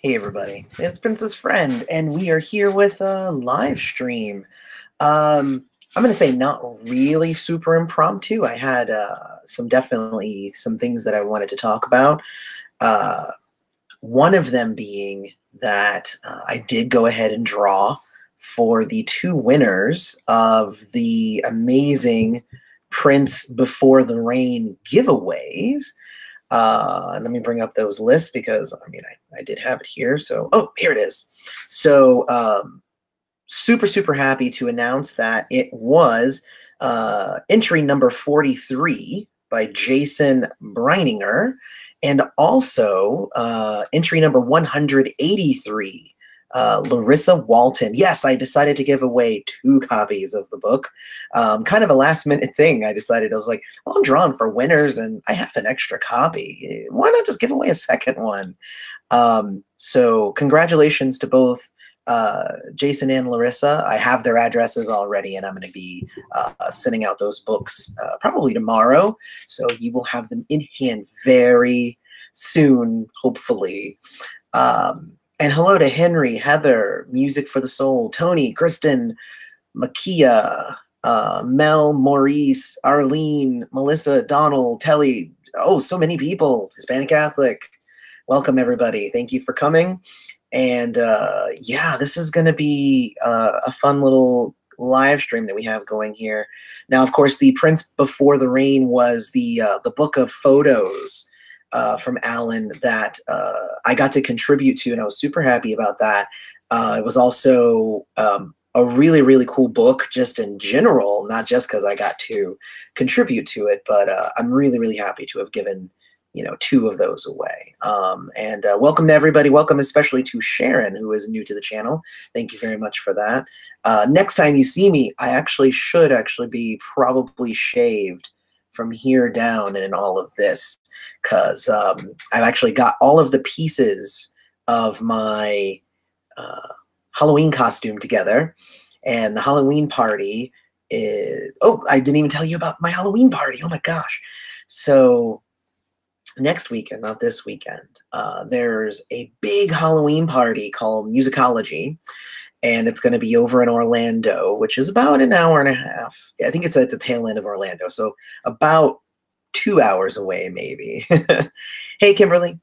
Hey everybody, it's Princess Friend, and we are here with a live stream. I'm gonna say not really super impromptu. I had definitely some things that I wanted to talk about. Uh, One of them being that I did go ahead and draw for the two winners of the amazing Prince Before the Rain giveaways. Let me bring up those lists because I did have it here. So, oh, here it is. So, super happy to announce that it was entry number 43 by Jason Breininger, and also entry number 183. Larissa Walton. Yes, I decided to give away 2 copies of the book. Kind of a last minute thing. I was like, well, I'm drawing for winners and I have an extra copy. Why not just give away a second one? So congratulations to both Jason and Larissa. I have their addresses already, and I'm going to be sending out those books probably tomorrow. So you will have them in hand very soon, hopefully. And hello to Henry, Heather, Music for the Soul, Tony, Kristen, Makia, Mel, Maurice, Arlene, Melissa, Donald, Telly. Oh, so many people. Hispanic Catholic. Welcome, everybody. Thank you for coming. And yeah, this is going to be a fun little live stream that we have going here. Now, of course, the Prince Before the Rain was the book of photos from Alan that I got to contribute to, and I was super happy about that. It was also a really cool book just in general, not just because I got to contribute to it, but I'm really happy to have given 2 of those away. And welcome to everybody. Welcome especially to Sharon, who is new to the channel. Thank you very much for that. Next time you see me, I should be probably shaved from here down and in all of this, because I've actually got all of the pieces of my Halloween costume together, and the Halloween party is, oh, I didn't even tell you about my Halloween party. Oh my gosh. So next weekend, not this weekend, there's a big Halloween party called Musicology, and it's going to be over in Orlando, which is about an hour and a half. I think it's at the tail end of Orlando, so about 2 hours away, maybe. Hey, Kimberly.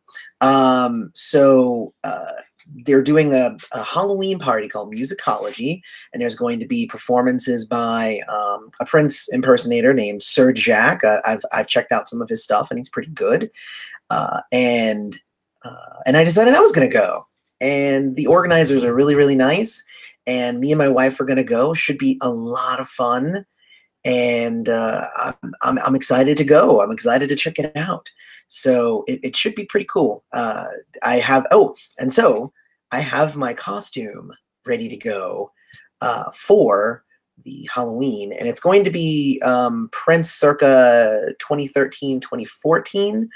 So they're doing a Halloween party called Musicology, and there's going to be performances by a Prince impersonator named Sir Jack. I've checked out some of his stuff, and he's pretty good. And I decided I was going to go. And the organizers are really nice, and me and my wife are going to go. Should be a lot of fun, and I'm excited to go. I'm excited to check it out. So it should be pretty cool. I have my costume ready to go for the Halloween, and it's going to be Prince circa 2013, 2014.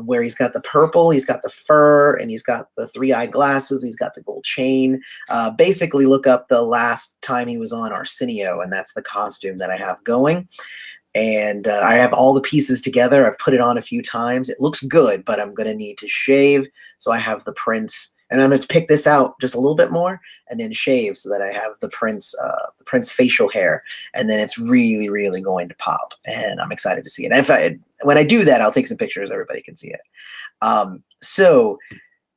Where he's got the purple, he's got the fur, and he's got the 3 eyeglasses, he's got the gold chain. Basically, look up the last time he was on Arsenio, and that's the costume that I have going. And I have all the pieces together. I've put it on a few times. It looks good, but I'm going to need to shave. So I have the Prince, and I'm going to pick this out just a little bit more and then shave so that I have the Prince facial hair, and then it's really going to pop. And I'm excited to see it. And when I do that, I'll take some pictures. Everybody can see it. So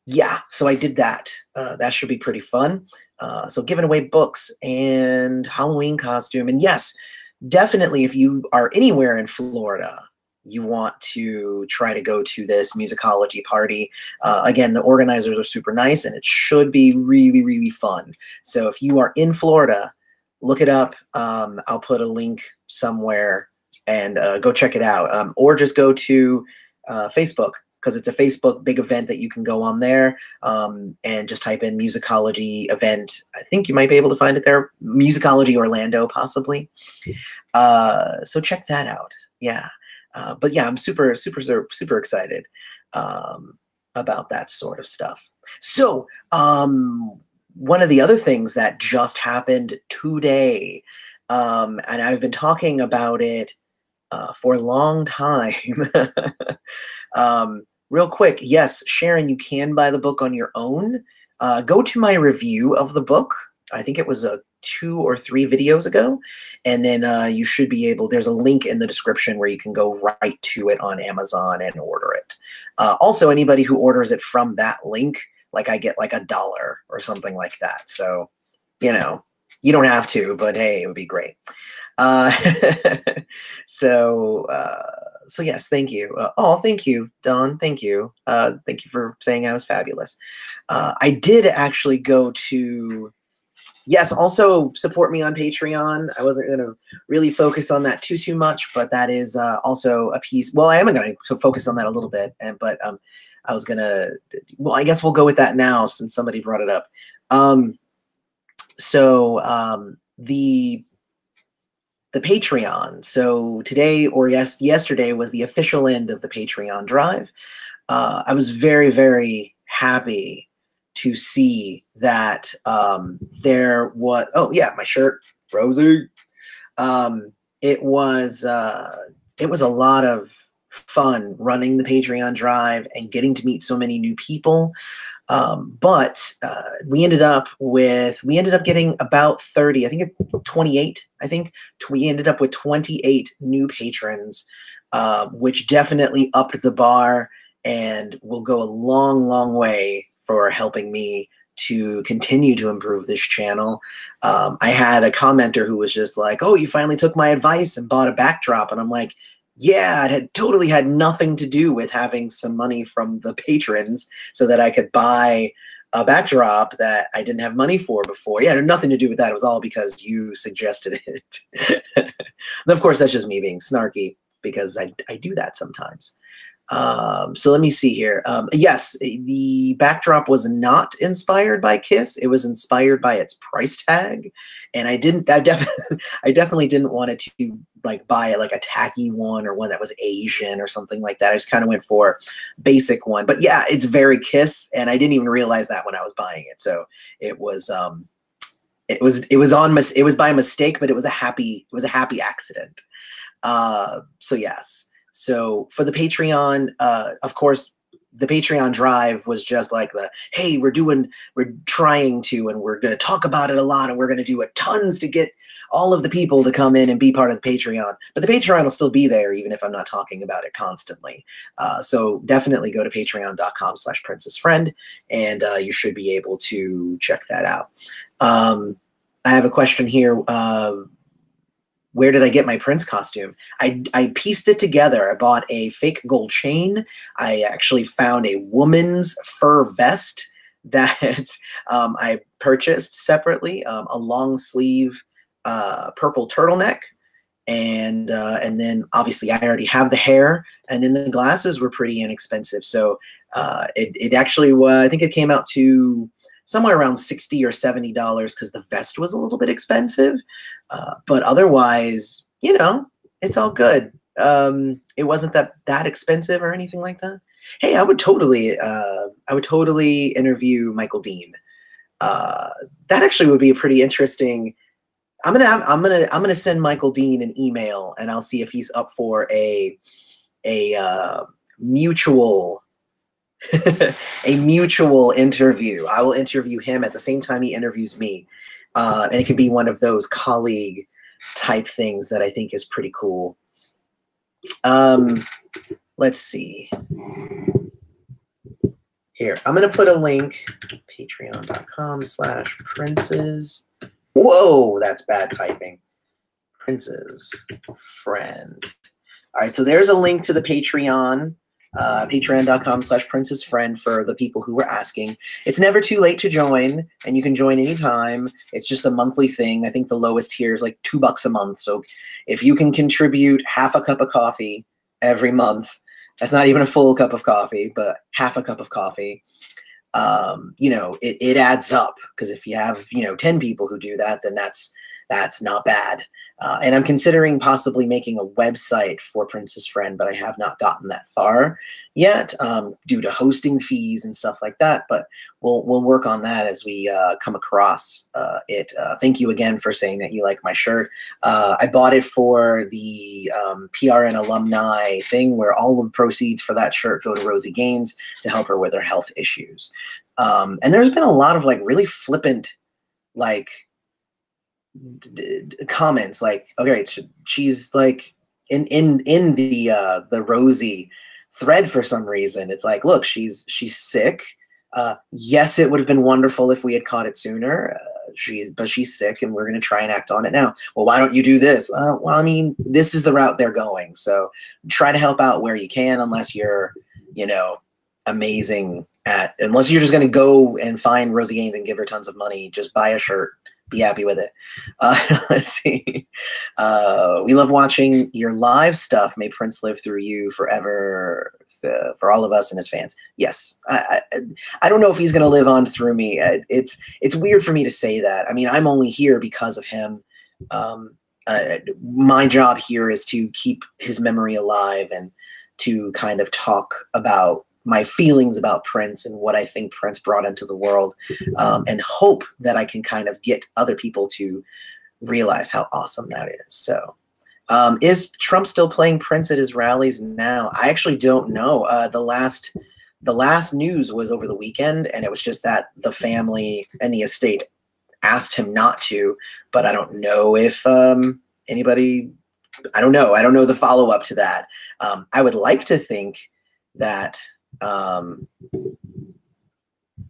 yeah, so I did that. That should be pretty fun. So giving away books and Halloween costume, and yes, definitely if you are anywhere in Florida, you want to try to go to this Musicology party. Again, the organizers are super nice, and it should be really fun. So if you are in Florida, look it up. I'll put a link somewhere, and go check it out. Or just go to Facebook, because it's a Facebook big event that you can go on there, and just type in Musicology event. I think you might be able to find it there. Musicology Orlando, possibly. So check that out. Yeah. But yeah, I'm super excited about that sort of stuff. So one of the other things that just happened today, and I've been talking about it for a long time, real quick, yes, Sharon, you can buy the book on your own. Go to my review of the book. I think it was 2 or 3 videos ago. And then you should be able, there's a link in the description where you can go right to it on Amazon and order it. Also, anybody who orders it from that link, like I get like $1 or something like that. So, you know, you don't have to, but hey, it would be great. So yes, thank you. Oh, thank you, Don. Thank you. Thank you for saying I was fabulous. I did actually go to, yes, also support me on Patreon. I wasn't going to really focus on that too much, but that is also a piece. Well, I am going to focus on that a little bit, but I was going to, well, I guess we'll go with that now since somebody brought it up. The Patreon. So today, or yesterday, was the official end of the Patreon drive. I was very, very happy to see that there was, oh yeah, my shirt, Rosie. It was a lot of fun running the Patreon drive and getting to meet so many new people. But we ended up getting about 30, I think 28, we ended up with 28 new patrons, which definitely upped the bar and will go a long, long way for helping me to continue to improve this channel. I had a commenter who was just like, oh, you finally took my advice and bought a backdrop. And I'm like, yeah, it had totally had nothing to do with having some money from the patrons so that I could buy a backdrop that I didn't have money for before. Yeah, it had nothing to do with that. It was all because you suggested it. And of course, that's just me being snarky because I do that sometimes. So let me see here. Yes, the backdrop was not inspired by Kiss. It was inspired by its price tag. And I definitely didn't want it to like buy like a tacky one or one that was Asian or something like that. I just kind of went for basic one, but yeah, it's very Kiss. And I didn't even realize that when I was buying it. So it was by mistake, but it was a happy so yes. So for the Patreon, of course, the Patreon drive was just like hey, we're trying to, and we're going to talk about it a lot, and we're going to do tons to get all of the people to come in and be part of the Patreon. But the Patreon will still be there, even if I'm not talking about it constantly. So definitely go to patreon.com/princessfriend, and you should be able to check that out. I have a question here. Where did I get my Prince costume? I pieced it together. I bought a fake gold chain. I actually found a woman's fur vest that I purchased separately, a long sleeve purple turtleneck. And then obviously I already have the hair, and then the glasses were pretty inexpensive. So it actually was, I think it came out to somewhere around $60 or $70 because the vest was a little bit expensive. But otherwise, you know, it's all good. It wasn't that expensive or anything like that. Hey, I would totally interview Michael Dean. That actually would be a pretty interesting. I'm gonna send Michael Dean an email, and I'll see if he's up for a mutual a mutual interview. I will interview him at the same time he interviews me. And it could be one of those colleague type things that I think is pretty cool. Let's see. Here, I'm going to put a link, patreon.com/princes. Whoa, that's bad typing. Princes friend. All right, so there's a link to the Patreon. Patreon.com/princessfriend for the people who were asking. It's never too late to join, and you can join anytime. It's just a monthly thing. I think the lowest tier is like $2 a month. So if you can contribute half a cup of coffee every month, that's not even a full cup of coffee, but half a cup of coffee, you know, it adds up. Because if you have, you know, 10 people who do that, then that's not bad. And I'm considering possibly making a website for Princess Friend, but I have not gotten that far yet due to hosting fees and stuff like that. But we'll work on that as we come across it. Thank you again for saying that you like my shirt. I bought it for the PRN alumni thing, where all of the proceeds for that shirt go to Rosie Gaines to help her with her health issues. And there's been a lot of like really flippant, like comments, like, okay, she's like in the Rosie thread for some reason. It's like, look, she's sick. Yes, it would have been wonderful if we had caught it sooner. But she's sick, and we're going to try and act on it now. Well, why don't you do this? Well, I mean, this is the route they're going. So try to help out where you can, unless you're, you know, amazing at, unless you're just going to go and find Rosie Gaines and give her tons of money. Just buy a shirt. Be happy with it. Let's see. We love watching your live stuff. May Prince live through you forever for all of us and his fans. Yes. I don't know if he's going to live on through me. It's weird for me to say that. I mean, I'm only here because of him. My job here is to keep his memory alive and to kind of talk about my feelings about Prince and what I think Prince brought into the world, and hope that I can kind of get other people to realize how awesome that is. So is Trump still playing Prince at his rallies now? I actually don't know. The last news was over the weekend, and it was just that the family and the estate asked him not to, but I don't know if anybody, I don't know the follow-up to that. I would like to think that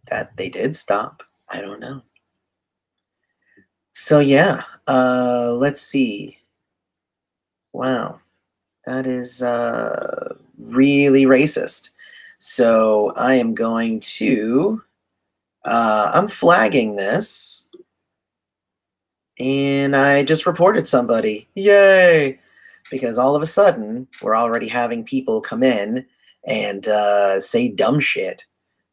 that they did stop. I don't know. So yeah, let's see. Wow, that is really racist. So I am going to, I'm flagging this, and I just reported somebody. Yay! Because all of a sudden, we're already having people come in and say dumb shit.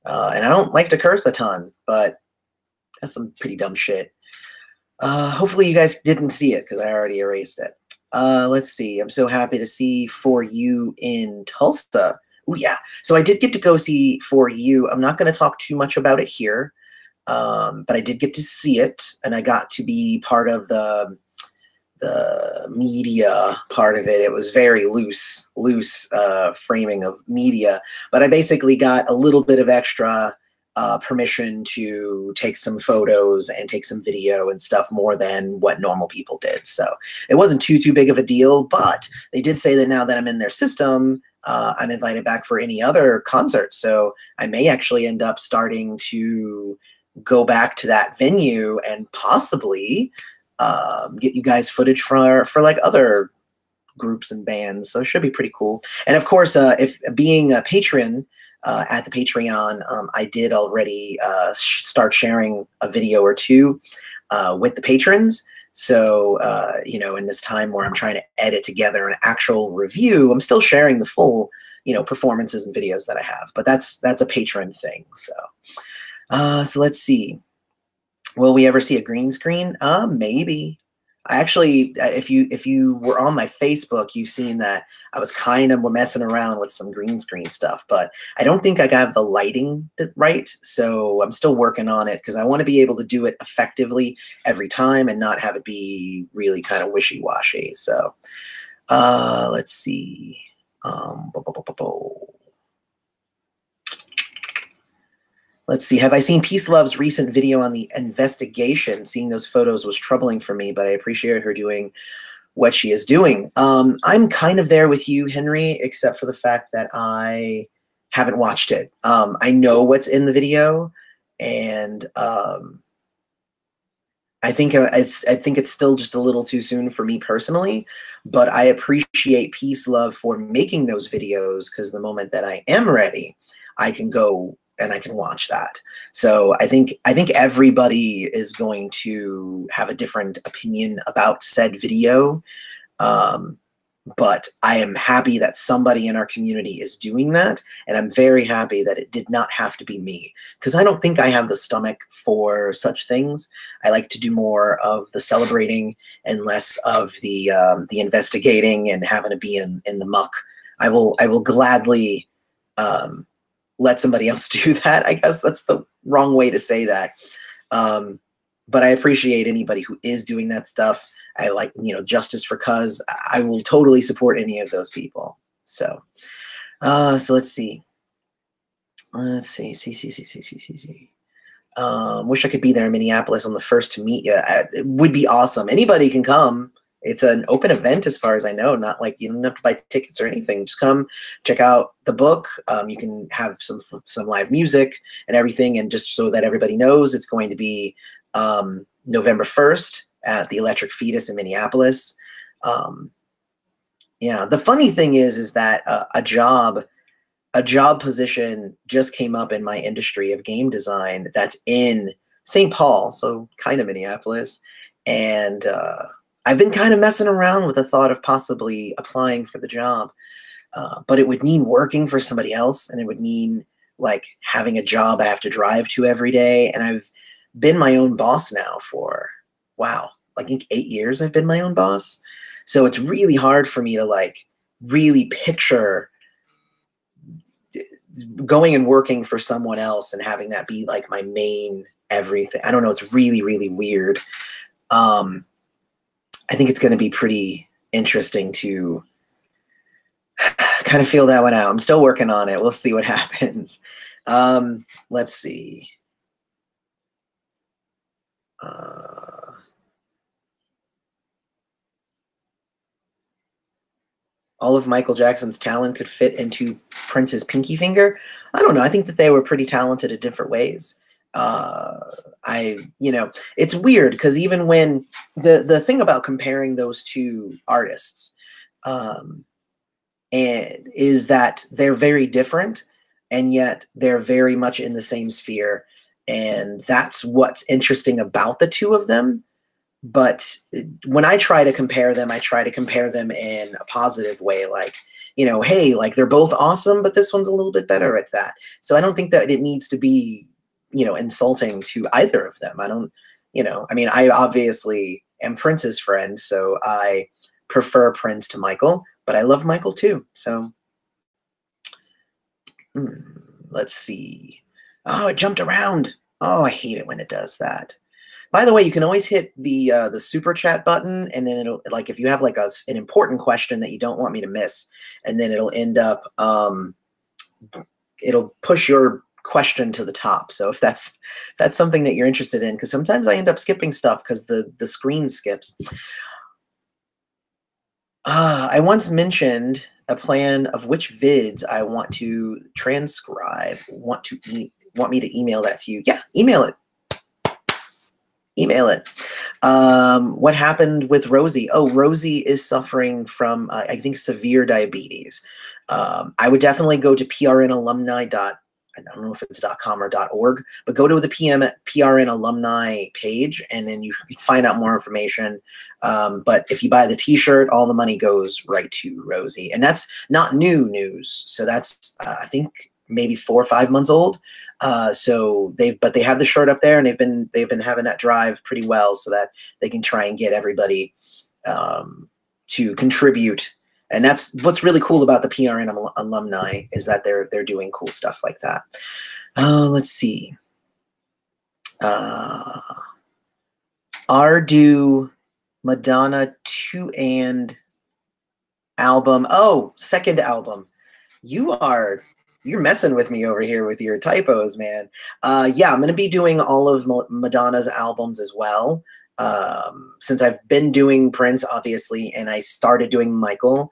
And I don't like to curse a ton, but that's some pretty dumb shit. Hopefully you guys didn't see it, because I already erased it. Let's see. I'm so happy to see For You in Tulsa. Oh yeah. So I did get to go see For You. I'm not going to talk too much about it here, but I did get to see it, and I got to be part of the media part of it. It was very loose framing of media, but I basically got a little bit of extra permission to take some photos and take some video and stuff, more than what normal people did. So it wasn't too big of a deal, but they did say that now that I'm in their system, I'm invited back for any other concerts. So I may actually end up starting to go back to that venue and possibly get you guys footage for like other groups and bands. So it should be pretty cool. And of course, if being a patron at the Patreon, I did already start sharing a video or two with the patrons. So, you know, in this time where I'm trying to edit together an actual review, I'm still sharing the full, you know, performances and videos that I have. But that's a patron thing. So, so let's see. Will we ever see a green screen? Maybe. I actually, if you were on my Facebook, you've seen that I was kind of messing around with some green screen stuff, but I don't think I got the lighting right. So I'm still working on it, because I want to be able to do it effectively every time and not have it be really kind of wishy-washy. So let's see. Let's see. Have I seen Peace Love's recent video on the investigation? Seeing those photos was troubling for me, but I appreciate her doing what she is doing. I'm kind of there with you, Henry, except for the fact that I haven't watched it. I know what's in the video, and I think it's still just a little too soon for me personally, but I appreciate Peace Love for making those videos, because the moment that I am ready, I can go and I can watch that. So I think everybody is going to have a different opinion about said video. But I am happy that somebody in our community is doing that, and I'm very happy that it did not have to be me, because I don't think I have the stomach for such things. I like to do more of the celebrating and less of the investigating and having to be in the muck. I will gladly let somebody else do that. I guess that's the wrong way to say that. But I appreciate anybody who is doing that stuff. I like, Justice for Cuz. I will totally support any of those people. So, so let's see. See. Wish I could be there in Minneapolis on the 1st to meet you. It would be awesome. Anybody can come. It's an open event as far as I know. Not like you don't have to buy tickets or anything. Just come check out the book. You can have some live music and everything. And just so that everybody knows, it's going to be November 1st at the Electric Fetus in Minneapolis. Yeah, the funny thing is that a job position just came up in my industry of game design that's in St. Paul, so kind of Minneapolis. And I've been kind of messing around with the thought of possibly applying for the job. But it would mean working for somebody else, and it would mean like having a job I have to drive to every day. And I've been my own boss now for, wow, I think 8 years I've been my own boss. So it's really hard for me to like really picture going and working for someone else and having that be like my main everything. I don't know. It's really, really weird. I think it's going to be pretty interesting to kind of feel that one out. I'm still working on it. We'll see what happens. Let's see. All of Michael Jackson's talent could fit into Prince's pinky finger. I don't know. I think that they were pretty talented in different ways. It's weird because even when the thing about comparing those two artists and is that they're very different, and yet they're very much in the same sphere. And that's what's interesting about the two of them. But when I try to compare them, I try to compare them in a positive way, like, hey, like they're both awesome, but this one's a little bit better at that. So I don't think that it needs to be, insulting to either of them. I don't, I obviously am Prince's friend, so I prefer Prince to Michael, but I love Michael too. So let's see. Oh, it jumped around. Oh, I hate it when it does that. By the way, you can always hit the super chat button, and then it'll, like, if you have like an important question that you don't want me to miss, and then it'll end up, it'll push your question to the top. So if that's something that you're interested in, because sometimes I end up skipping stuff because the screen skips. I once mentioned a plan of which vids I want to transcribe. Want me to email that to you? Yeah, email it. Email it. What happened with Rosie? Oh, Rosie is suffering from, I think, severe diabetes. I would definitely go to prnalumni. I don't know if it's .com or .org, but go to the PRN alumni page, and then you can find out more information. But if you buy the T-shirt, all the money goes right to Rosie, and that's not new news. So that's I think maybe 4 or 5 months old. So they have the shirt up there, and they've been having that drive pretty well, so that they can try and get everybody to contribute. And that's what's really cool about the PRN alumni, is that they're doing cool stuff like that. Let's see. Ardu Madonna 2 and album. Oh, second album. You're messing with me over here with your typos, man. Yeah, I'm going to be doing all of Madonna's albums as well. Since I've been doing Prince, obviously, and I started doing Michael.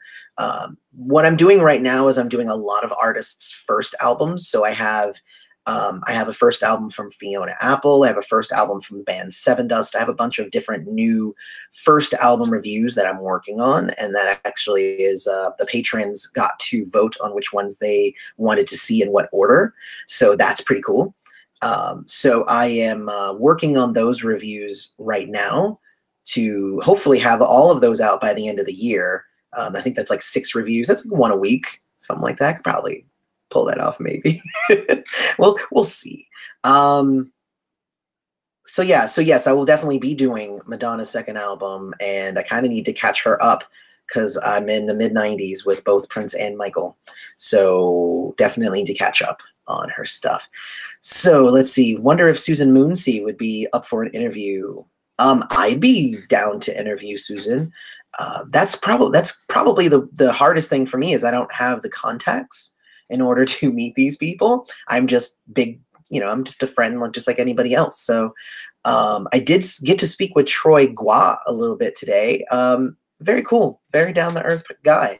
What I'm doing right now is I'm doing a lot of artists' first albums. So I have a first album from Fiona Apple. I have a first album from the band Seven Dust. I have a bunch of different new first album reviews that I'm working on, and that actually is the patrons got to vote on which ones they wanted to see in what order. So that's pretty cool. So I am working on those reviews right now to hopefully have all of those out by the end of the year. I think that's like 6 reviews. That's like 1 a week, something like that. I could probably pull that off, maybe. We'll see. So yeah, so yes, I will definitely be doing Madonna's second album, and I kind of need to catch her up because I'm in the mid-90s with both Prince and Michael. So definitely need to catch up on her stuff. So let's see. Wonder if Susan Moonsey would be up for an interview. I'd be down to interview Susan. That's probably the hardest thing for me is I don't have the contacts in order to meet these people. I'm just big, I'm just a friend, just like anybody else. So I did get to speak with Troy Gua a little bit today. Very cool, very down to earth guy.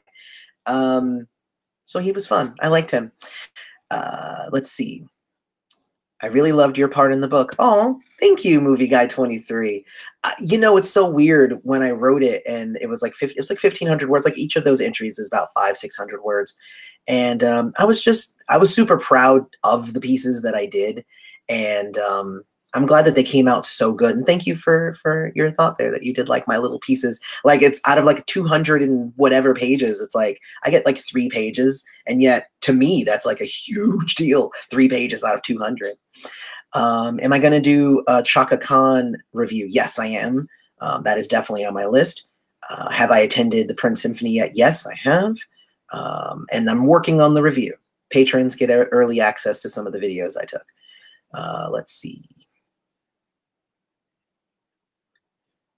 So he was fun. I liked him. Let's see. I really loved your part in the book. Oh, thank you, Movie Guy 23. It's so weird when I wrote it, and it was like 1,500 words. Like each of those entries is about 500-600 words, and I was super proud of the pieces that I did, and I'm glad that they came out so good. And thank you for your thought there that you did like my little pieces. Like it's out of like 200 and whatever pages. It's like I get like 3 pages, and yet to me that's like a huge deal. 3 pages out of 200. Am I going to do a Chaka Khan review? Yes, I am. That is definitely on my list. Have I attended the Prince Symphony yet? Yes, I have. And I'm working on the review. Patrons get early access to some of the videos I took. Let's see.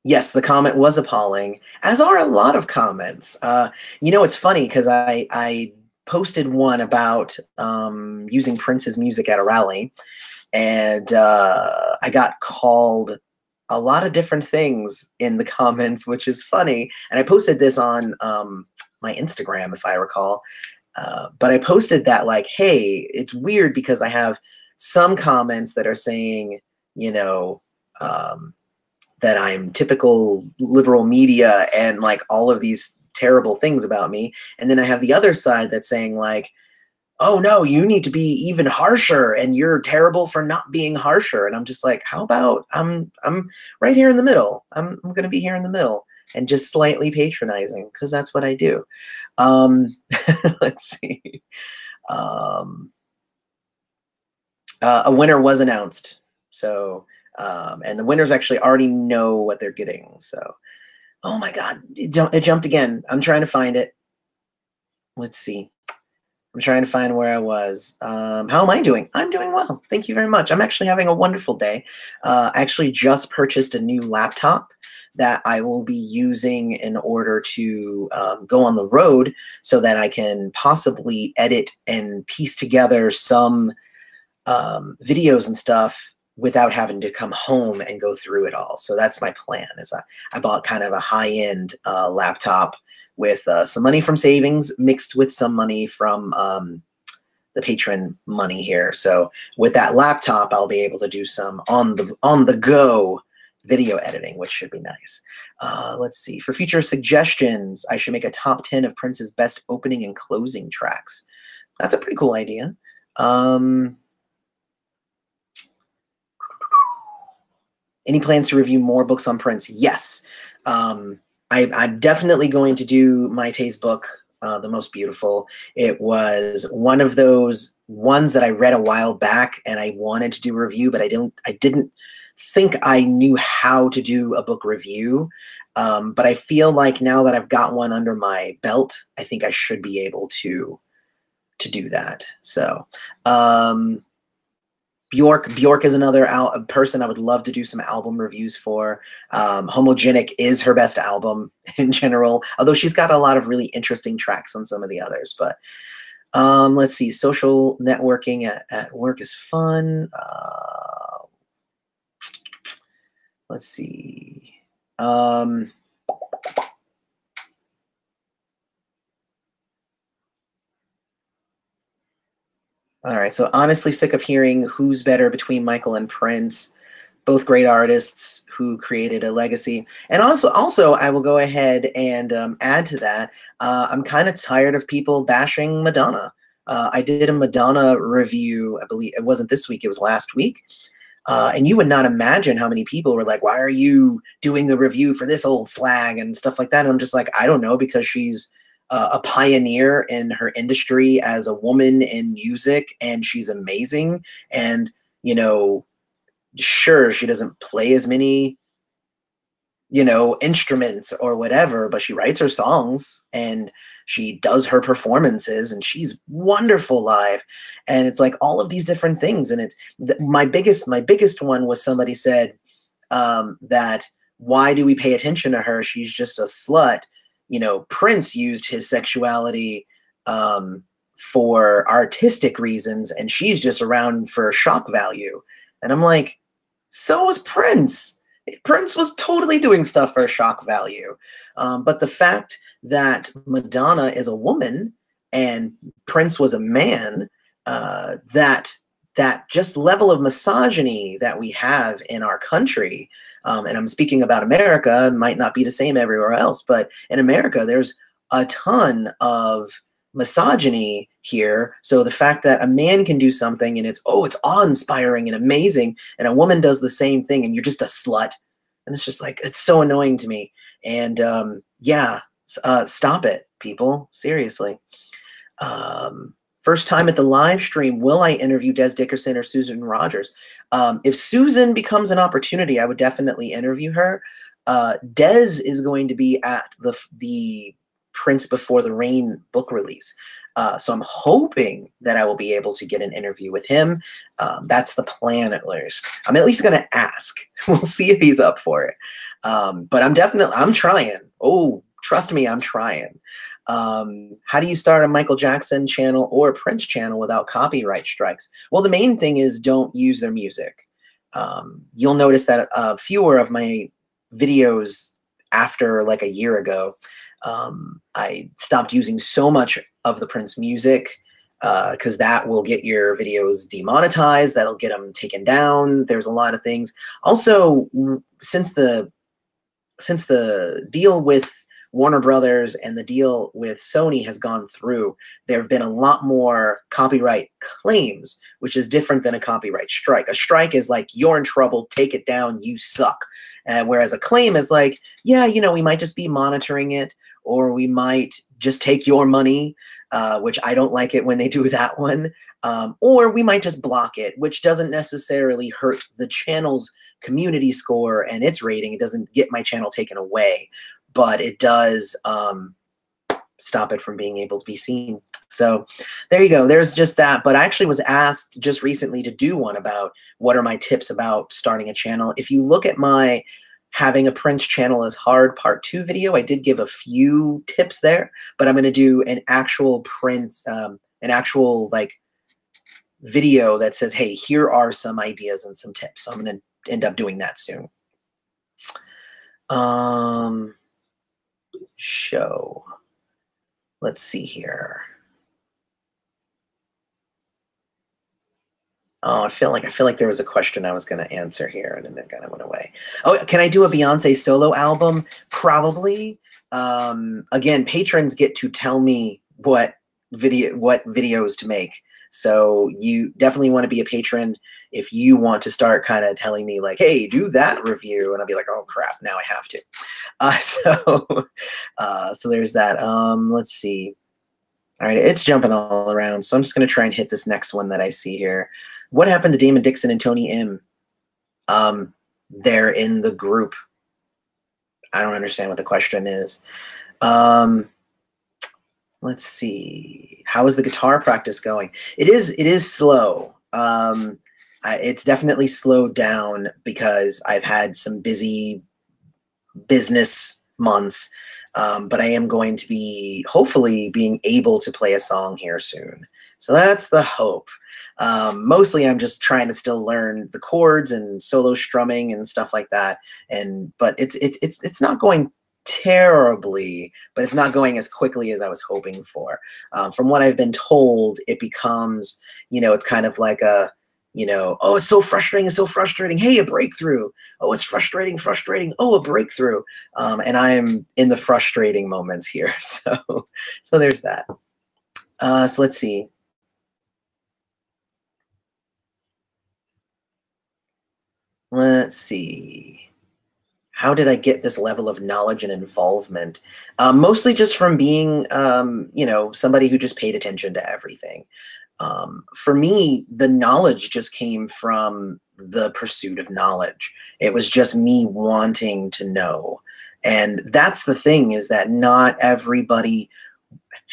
Yes, the comment was appalling, as are a lot of comments. It's funny because I posted one about using Prince's music at a rally, and I got called a lot of different things in the comments, which is funny. And I posted this on my Instagram, if I recall. But I posted that like, hey, it's weird because I have some comments that are saying, that I'm typical liberal media and like all of these terrible things about me. And then I have the other side that's saying like, oh no, you need to be even harsher and you're terrible for not being harsher. And I'm just like, how about I'm right here in the middle. I'm going to be here in the middle and just slightly patronizing because that's what I do. Let's see. A winner was announced. So, and the winners actually already know what they're getting. So, oh my God, it jumped again. I'm trying to find it. Let's see. I'm trying to find where I was. How am I doing? I'm doing well. Thank you very much. I'm actually having a wonderful day. I actually just purchased a new laptop that I will be using in order to go on the road so that I can possibly edit and piece together some videos and stuff without having to come home and go through it all. So that's my plan. Is I bought kind of a high-end laptop with some money from savings mixed with some money from the patron money here. So with that laptop, I'll be able to do some on the go video editing, which should be nice. Let's see. For future suggestions, I should make a top 10 of Prince's best opening and closing tracks. That's a pretty cool idea. Any plans to review more books on Prince? Yes. I'm definitely going to do Maite's book, The Most Beautiful. It was one of those ones that I read a while back and I wanted to do a review, but I didn't think I knew how to do a book review. But I feel like now that I've got one under my belt, I think I should be able to do that. So, Bjork is another person I would love to do some album reviews for. Homogenic is her best album in general, although she's got a lot of really interesting tracks on some of the others. But let's see. Social networking at work is fun. Let's see. All right, so honestly sick of hearing who's better between Michael and Prince, both great artists who created a legacy. And also I will go ahead and add to that, I'm kind of tired of people bashing Madonna. I did a Madonna review, I believe it wasn't this week, it was last week. And you would not imagine how many people were like, why are you doing a review for this old slag and stuff like that? And I'm just like, I don't know, because she's a pioneer in her industry as a woman in music, and she's amazing. And, you know, sure, she doesn't play as many, you know, instruments or whatever, but she writes her songs and she does her performances and she's wonderful live. And it's like all of these different things. And it's my biggest one was somebody said that why do we pay attention to her? She's just a slut. You know, Prince used his sexuality for artistic reasons, and she's just around for shock value. And I'm like, so was Prince. Prince was totally doing stuff for shock value. But the fact that Madonna is a woman and Prince was a man, that just level of misogyny that we have in our country, and I'm speaking about America, it might not be the same everywhere else, but in America, there's a ton of misogyny here. So the fact that a man can do something and it's awe-inspiring and amazing, and a woman does the same thing and you're just a slut, and it's just like, it's so annoying to me. And yeah, stop it, people, seriously. First time at the live stream, will I interview Des Dickerson or Susan Rogers? If Susan becomes an opportunity, I would definitely interview her. Des is going to be at the Prince Before the Rain book release. So I'm hoping that I will be able to get an interview with him. That's the plan, at least. I'm at least going to ask. We'll see if he's up for it. But I'm trying. Oh, trust me, I'm trying. How do you start a Michael Jackson channel or a Prince channel without copyright strikes? Well, the main thing is don't use their music. You'll notice that fewer of my videos after like a year ago, I stopped using so much of the Prince music because that will get your videos demonetized. That'll get them taken down. There's a lot of things. Also, since the deal with Warner Brothers and the deal with Sony has gone through, there have been a lot more copyright claims, which is different than a copyright strike. A strike is like, you're in trouble, take it down, you suck. Whereas a claim is like, yeah, you know, we might just be monitoring it, or we might just take your money, which I don't like it when they do that one. Or we might just block it, which doesn't necessarily hurt the channel's community score and its rating. It doesn't get my channel taken away, but it does stop it from being able to be seen. So there you go. There's just that. But I actually was asked just recently to do one about what are my tips about starting a channel. If you look at my Having a Prince Channel is Hard Part 2 video, I did give a few tips there, but I'm going to do an actual Prince, an actual like video that says, hey, here are some ideas and some tips. So I'm going to end up doing that soon. Show. Let's see here. Oh, I feel like there was a question I was going to answer here, and then it kind of went away. Oh, can I do a Beyonce solo album? Probably. Again, patrons get to tell me what videos to make. So you definitely want to be a patron if you want to start kind of telling me like, hey, do that review, and I'll be like, oh crap, now I have to. So there's that. Let's see. All right, it's jumping all around, so I'm just going to try and hit this next one that I see here. What happened to Damon Dixon and Tony M? They're in the group. I don't understand what the question is. Let's see. How is the guitar practice going? It is slow. It's definitely slowed down because I've had some busy business months. But I am going to be hopefully being able to play a song here soon. So that's the hope. Mostly I'm just trying to still learn the chords and solo strumming and stuff like that. But it's not going terribly, but it's not going as quickly as I was hoping for. From what I've been told, it becomes, you know, it's kind of like a, you know, oh, it's so frustrating, it's so frustrating. Hey, a breakthrough. Oh, it's frustrating, frustrating. Oh, a breakthrough. And I'm in the frustrating moments here. So there's that. So let's see. Let's see. How did I get this level of knowledge and involvement? Mostly just from being, you know, somebody who just paid attention to everything. For me, the knowledge just came from the pursuit of knowledge. It was just me wanting to know. And that's the thing, is that not everybody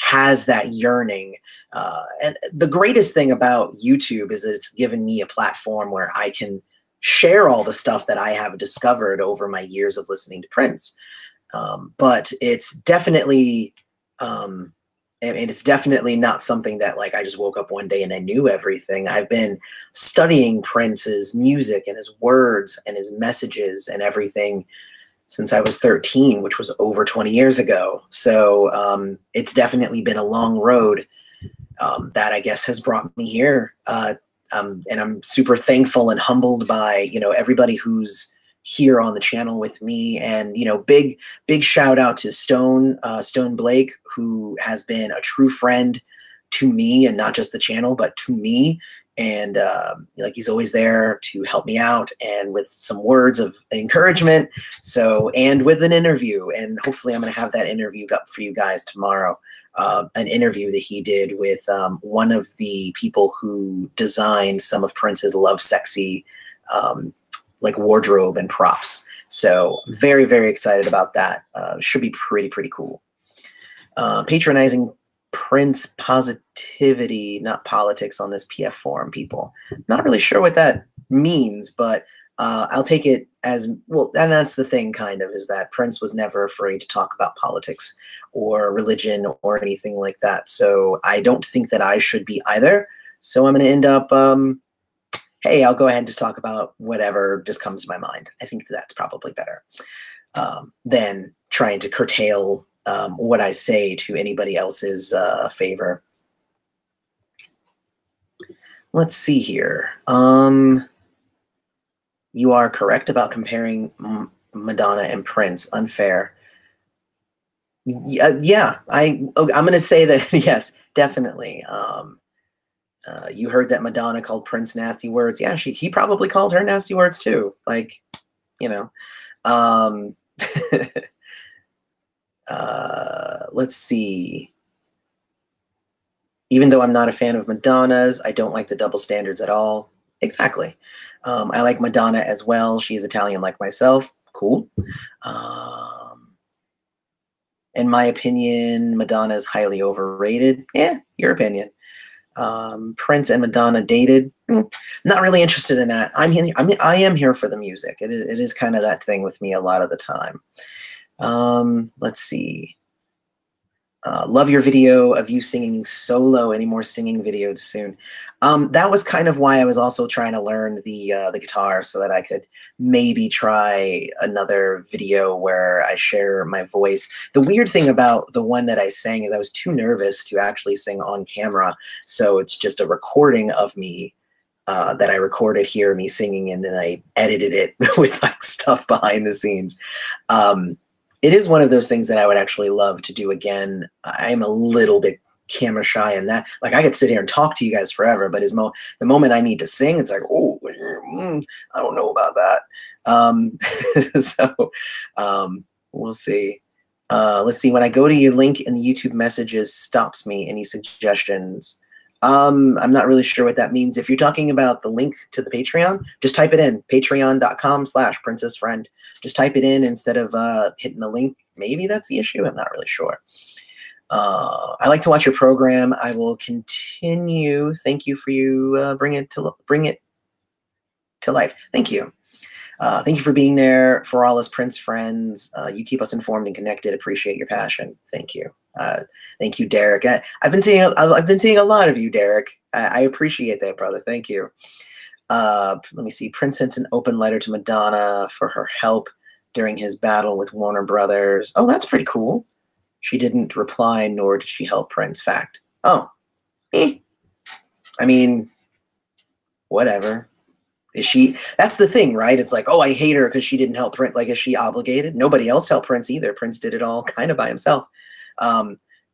has that yearning. And the greatest thing about YouTube is that it's given me a platform where I can share all the stuff that I have discovered over my years of listening to Prince. But it's definitely, and it's definitely not something that like I just woke up one day and I knew everything. I've been studying Prince's music and his words and his messages and everything since I was 13, which was over 20 years ago. So it's definitely been a long road that I guess has brought me here. And I'm super thankful and humbled by, you know, everybody who's here on the channel with me. And, you know, big shout out to Stone Blake, who has been a true friend to me, and not just the channel, but to me. And like, he's always there to help me out and with some words of encouragement. So, and with an interview, and hopefully I'm going to have that interview up for you guys tomorrow. An interview that he did with one of the people who designed some of Prince's Love Sexy like wardrobe and props. So very, very excited about that. Should be pretty cool. Patronizing Prince positivity, not politics, on this PF forum, people. Not really sure what that means, but I'll take it as, well, and that's the thing, kind of, is that Prince was never afraid to talk about politics or religion or anything like that. So I don't think that I should be either. So I'm going to end up, hey, I'll go ahead and just talk about whatever just comes to my mind. I think that's probably better than trying to curtail what I say to anybody else's favor. Let's see here. You are correct about comparing Madonna and Prince. Unfair. Yeah, I'm going to say that, yes, definitely. You heard that Madonna called Prince nasty words. Yeah, he probably called her nasty words too. Like, you know. Let's see. Even though I'm not a fan of Madonna's, I don't like the double standards at all. Exactly. I like Madonna as well. She is Italian like myself. Cool. In my opinion, Madonna is highly overrated. Yeah, your opinion. Prince and Madonna dated. Not really interested in that. I am here for the music. It is kind of that thing with me a lot of the time. Let's see. Love your video of you singing solo. Any more singing videos soon? That was kind of why I was also trying to learn the guitar, so that I could maybe try another video where I share my voice. The weird thing about the one that I sang is I was too nervous to actually sing on camera, so it's just a recording of me that I recorded here, me singing, and then I edited it with like stuff behind the scenes. It is one of those things that I would actually love to do again. I'm a little bit camera shy in that. Like, I could sit here and talk to you guys forever, but the moment I need to sing, it's like, oh, I don't know about that. So we'll see. Let's see. When I go to your link in the YouTube messages, stops me. Any suggestions? I'm not really sure what that means. If you're talking about the link to the Patreon, just type it in, patreon.com/princessfriend. Just type it in instead of hitting the link. Maybe that's the issue. I'm not really sure. I like to watch your program. I will continue. Thank you for bring it to life. Thank you. Thank you for being there for all us Prince friends. You keep us informed and connected. Appreciate your passion. Thank you. Thank you, Derek. I've been seeing a lot of you, Derek. I appreciate that, brother. Thank you. Let me see. Prince sent an open letter to Madonna for her help during his battle with Warner Brothers. Oh, that's pretty cool. She didn't reply, nor did she help Prince. Fact. Oh, I mean, whatever. Is she? That's the thing, right? It's like, oh, I hate her because she didn't help Prince. Like, is she obligated? Nobody else helped Prince either. Prince did it all kind of by himself.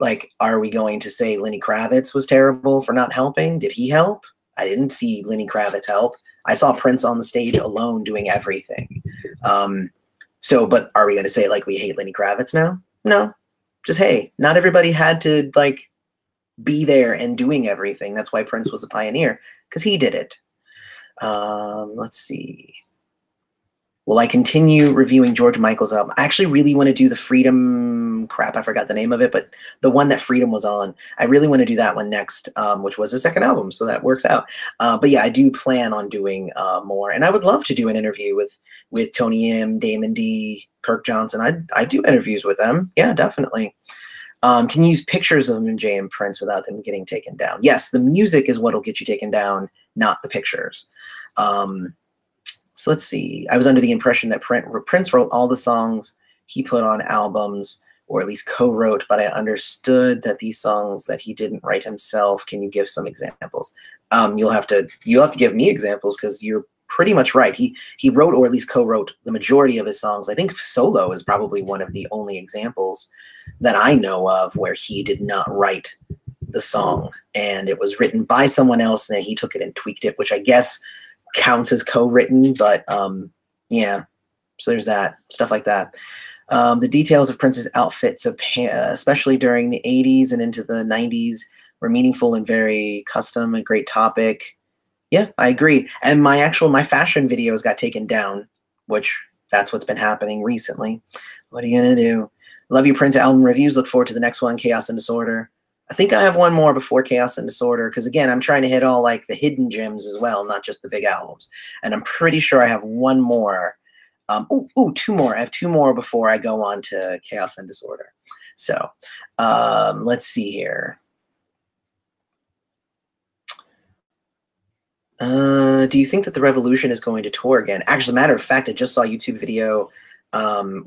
Like, are we going to say Lenny Kravitz was terrible for not helping? Did he help? I didn't see Lenny Kravitz help. I saw Prince on the stage alone doing everything. But are we going to say like we hate Lenny Kravitz now? No, just, hey, not everybody had to like be there and doing everything. That's why Prince was a pioneer, because he did it. Let's see. Will I continue reviewing George Michael's album? I actually really want to do the Freedom crap. I forgot the name of it, but the one that Freedom was on. I really want to do that one next, which was his second album, so that works out. But yeah, I do plan on doing more, and I would love to do an interview with Tony M, Damon D, Kirk Johnson. I do interviews with them. Yeah, definitely. Can you use pictures of MJ and Prince without them getting taken down? Yes, the music is what'll get you taken down, not the pictures. So let's see. I was under the impression that Prince wrote all the songs he put on albums, or at least co-wrote, but I understood that these songs that he didn't write himself. Can you give some examples? You'll have to give me examples, because you're pretty much right. He wrote, or at least co-wrote, the majority of his songs. I think Solo is probably one of the only examples that I know of where he did not write the song, and it was written by someone else, and then he took it and tweaked it, which I guess counts as co-written, but yeah, so there's that, stuff like that. The details of Prince's outfits, especially during the 80s and into the 90s, were meaningful and very custom, a great topic. Yeah, I agree. And my fashion videos got taken down, which that's what's been happening recently. What are you gonna do? Love you, Prince album reviews. Look forward to the next one, Chaos and Disorder. I think I have one more before Chaos and Disorder, because again, I'm trying to hit all like the hidden gems as well, not just the big albums. And I'm pretty sure I have one more. Two more. I have two more before I go on to Chaos and Disorder. So let's see here. Do you think that the Revolution is going to tour again? Actually, matter of fact, I just saw a YouTube video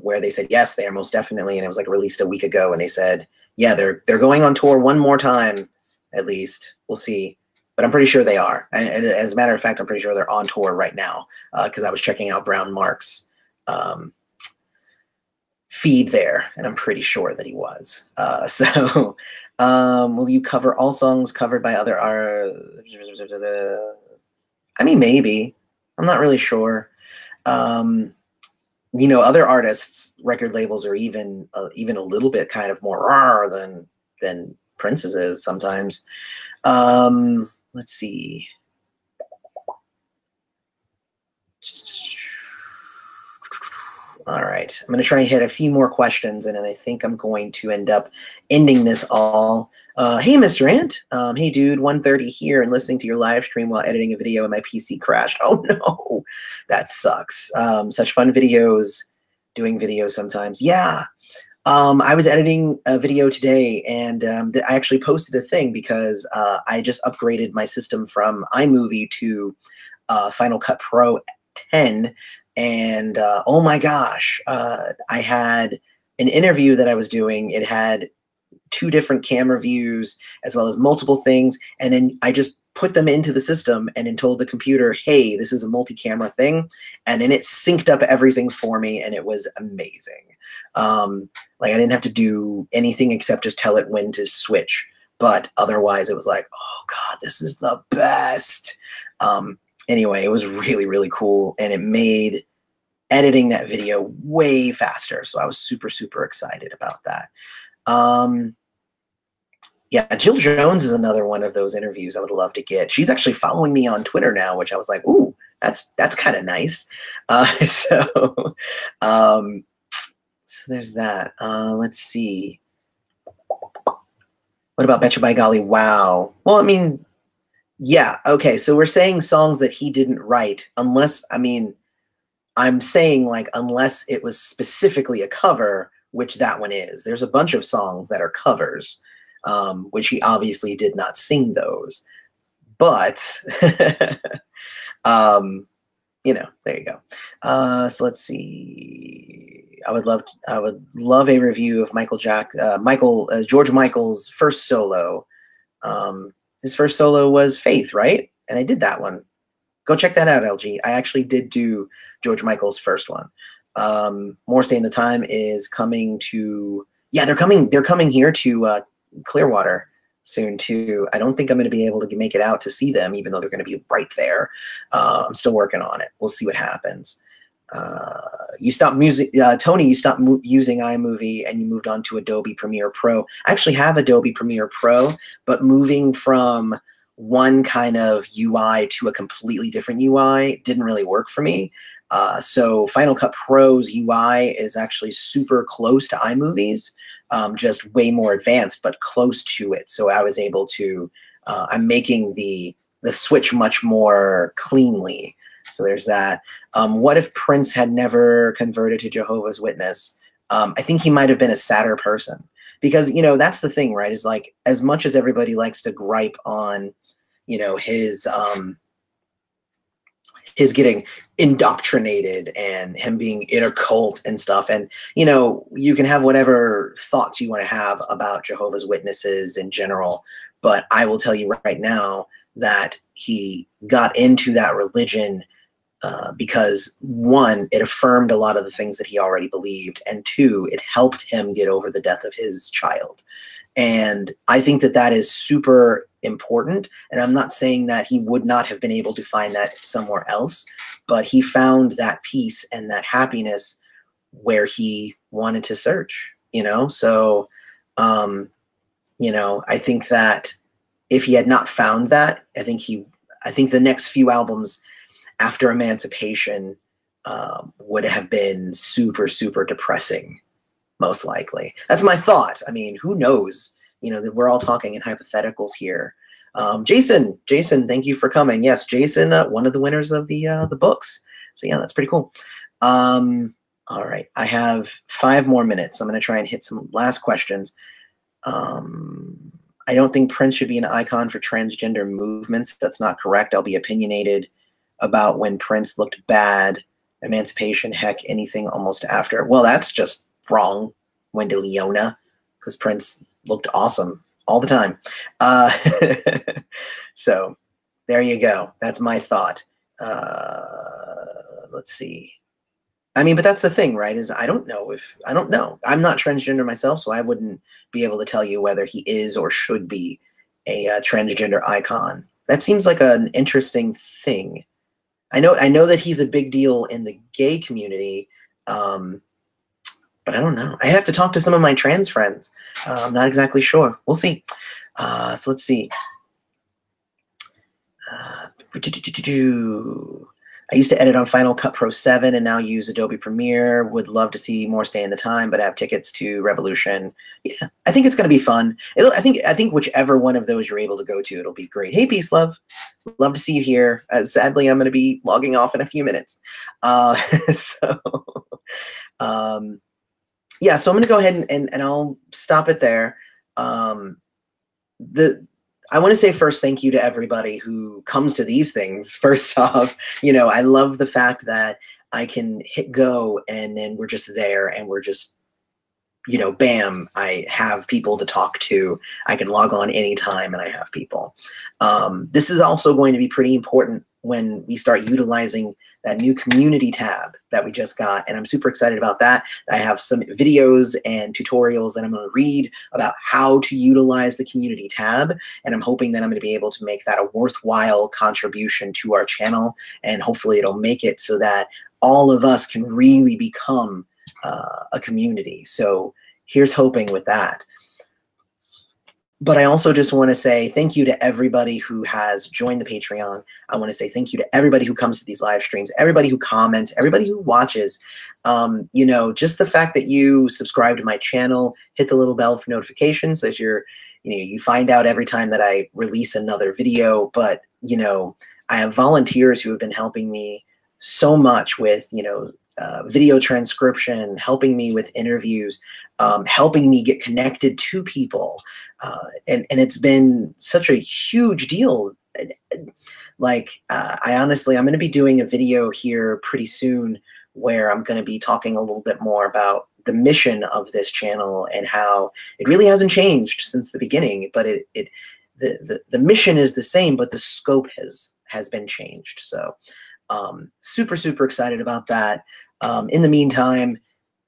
where they said, yes, they are most definitely. And it was like released a week ago. And they said, yeah, they're going on tour one more time, at least. We'll see. But I'm pretty sure they are. And as a matter of fact, I'm pretty sure they're on tour right now, because I was checking out Brown Mark's feed there, and I'm pretty sure that he was. Will you cover all songs covered by other artists? I mean, maybe. I'm not really sure. You know, other artists' record labels are even a little bit kind of more raw than Prince's is sometimes. Let's see. All right, I'm going to try and hit a few more questions, and then I think I'm going to end up ending this all. Hey, Mr. Ant. Hey, dude, 1:30 here and listening to your live stream while editing a video and my PC crashed. Oh, no, that sucks. Such fun videos, doing videos sometimes. Yeah, I was editing a video today, and I actually posted a thing because I just upgraded my system from iMovie to Final Cut Pro 10. And oh my gosh, I had an interview that I was doing. It had 2 different camera views as well as multiple things. And then I just put them into the system and then told the computer, hey, this is a multi-camera thing. And then it synced up everything for me, and it was amazing. Like I didn't have to do anything except just tell it when to switch. But otherwise it was like, oh God, this is the best. Anyway, it was really, really cool. And it made editing that video way faster. So I was super, super excited about that. Yeah, Jill Jones is another one of those interviews I would love to get. She's actually following me on Twitter now, which I was like, ooh, that's kind of nice. So there's that. Let's see. What about Betcha by Golly? Wow. Well, I mean, yeah, okay. So we're saying songs that he didn't write, unless, I mean, I'm saying like unless it was specifically a cover, which that one is. There's a bunch of songs that are covers, which he obviously did not sing those. But, you know, there you go. So let's see. I would love a review of George Michael's first solo. His first solo was Faith, right? And I did that one. Go check that out, LG. I actually did do George Michael's first one. More Stay in the Time is coming to, yeah, they're coming here to Clearwater. soon too. I don't think I'm going to be able to make it out to see them, even though they're going to be right there. I'm still working on it. We'll see what happens. You stopped Tony, you stopped using iMovie and you moved on to Adobe Premiere Pro. I actually have Adobe Premiere Pro, but moving from one kind of UI to a completely different UI didn't really work for me. So Final Cut Pro's UI is actually super close to iMovie's, just way more advanced, but close to it. So I was able to, I'm making the switch much more cleanly. So there's that. What if Prince had never converted to Jehovah's Witness? I think he might have been a sadder person, because, you know, that's the thing, right? Is like, as much as everybody likes to gripe on, you know, his getting indoctrinated and him being in a cult and stuff. And, you know, you can have whatever thoughts you want to have about Jehovah's Witnesses in general, but I will tell you right now that he got into that religion because, one, it affirmed a lot of the things that he already believed, and two, it helped him get over the death of his child. And I think that that is super important. And I'm not saying that he would not have been able to find that somewhere else, but he found that peace and that happiness where he wanted to search, you know? So, you know, I think that if he had not found that, I think the next few albums after Emancipation would have been super, super depressing, most likely. That's my thought. I mean, who knows? You know, we're all talking in hypotheticals here. Jason, thank you for coming. Yes, Jason, one of the winners of the books. So yeah, that's pretty cool. All right, I have 5 more minutes. I'm going to try and hit some last questions. I don't think Prince should be an icon for transgender movements. That's not correct. I'll be opinionated about when Prince looked bad. Emancipation, heck, anything almost after. Well, that's just wrong, Wendy Leona, because Prince looked awesome all the time. So there you go. That's my thought. Let's see. I mean, but that's the thing, right? Is I don't know. I'm not transgender myself, so I wouldn't be able to tell you whether he is or should be a transgender icon. That seems like an interesting thing. I know that he's a big deal in the gay community, but I don't know. I have to talk to some of my trans friends. I'm not exactly sure. We'll see. So let's see. I used to edit on Final Cut Pro 7 and now use Adobe Premiere. Would love to see more Stay in the Time, but I have tickets to Revolution. Yeah, I think it's going to be fun. I think whichever one of those you're able to go to, it'll be great. Hey, Peace Love. Love to see you here. Sadly, I'm going to be logging off in a few minutes. Yeah, so I'm going to go ahead and I'll stop it there. I want to say first, thank you to everybody who comes to these things. First off, you know, I love the fact that I can hit go and then we're just there and we're just, you know, bam, I have people to talk to. I can log on anytime and I have people. This is also going to be pretty important when we start utilizing that new community tab that we just got. And I'm super excited about that. I have some videos and tutorials that I'm going to read about how to utilize the community tab. And I'm hoping that I'm going to be able to make that a worthwhile contribution to our channel. And hopefully it'll make it so that all of us can really become a community. So here's hoping with that. But I also just want to say thank you to everybody who has joined the Patreon. I want to say thank you to everybody who comes to these live streams, everybody who comments, everybody who watches. You know, just the fact that you subscribe to my channel, hit the little bell for notifications as you find out every time that I release another video. But, you know, I have volunteers who have been helping me so much with, you know, video transcription, helping me with interviews, helping me get connected to people. And it's been such a huge deal. Like, I'm going to be doing a video here pretty soon where I'm going to be talking a little bit more about the mission of this channel and how it really hasn't changed since the beginning, but the mission is the same, but the scope has been changed. So super, super excited about that. In the meantime,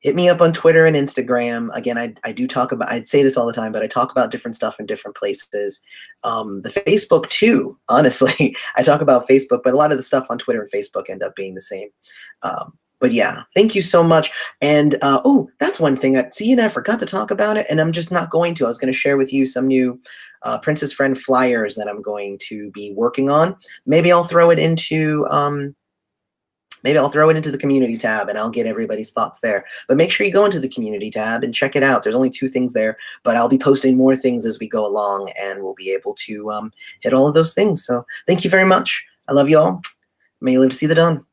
hit me up on Twitter and Instagram. Again, I do talk about, I say this all the time, but I talk about different stuff in different places. The Facebook too, honestly. I talk about Facebook, but a lot of the stuff on Twitter and Facebook end up being the same. But yeah, thank you so much. And oh, that's one thing. See, and I forgot to talk about it, and I'm just not going to. I was going to share with you some new Princess Friend flyers that I'm going to be working on. Maybe I'll throw it into the community tab and I'll get everybody's thoughts there. But make sure you go into the community tab and check it out. There's only 2 things there, but I'll be posting more things as we go along, and we'll be able to hit all of those things. So thank you very much. I love you all. May you live to see the dawn.